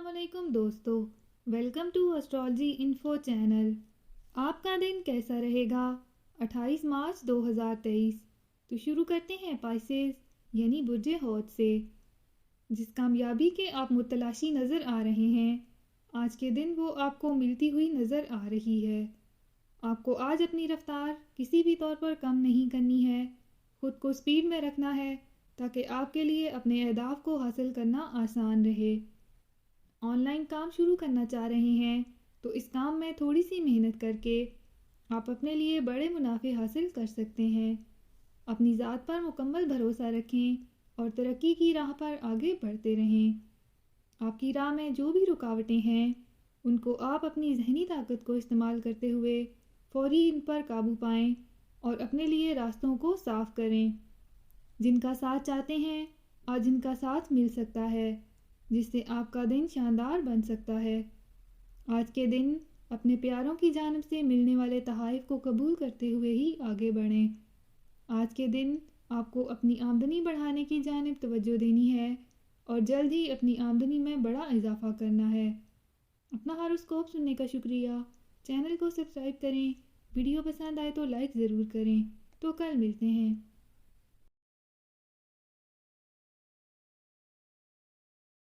अस्सलाम वालेकुम दोस्तों, welcome to Astrology Info channel. आपका दिन कैसा रहेगा 28 मार्च 2023। तो शुरू करते हैं पाइसेस यानी बुर्जे हौत से। जिस कामयाबी के आप मुतलाशी नज़र आ रहे हैं, आज के दिन वो आपको मिलती हुई नज़र आ रही है। आपको आज अपनी रफ्तार किसी भी तौर पर कम नहीं करनी है, खुद को स्पीड में रखना है ताकि आपके लिए अपने अहदाफ को हासिल करना आसान रहे। ऑनलाइन काम शुरू करना चाह रहे हैं तो इस काम में थोड़ी सी मेहनत करके आप अपने लिए बड़े मुनाफे हासिल कर सकते हैं। अपनी ज़ात पर मुकम्मल भरोसा रखें और तरक्की की राह पर आगे बढ़ते रहें। आपकी राह में जो भी रुकावटें हैं उनको आप अपनी जहनी ताकत को इस्तेमाल करते हुए फौरी इन पर काबू पाएं और अपने लिए रास्तों को साफ करें। जिनका साथ चाहते हैं आज इनका साथ मिल सकता है, जिससे आपका दिन शानदार बन सकता है। आज के दिन अपने प्यारों की जानिब से मिलने वाले तोहफ़े को कबूल करते हुए ही आगे बढ़ें। आज के दिन आपको अपनी आमदनी बढ़ाने की जानिब तवज्जो देनी है और जल्द ही अपनी आमदनी में बड़ा इजाफा करना है। अपना हॉरोस्कोप सुनने का शुक्रिया। चैनल को सब्सक्राइब करें। वीडियो पसंद आए तो लाइक ज़रूर करें। तो कल मिलते हैं।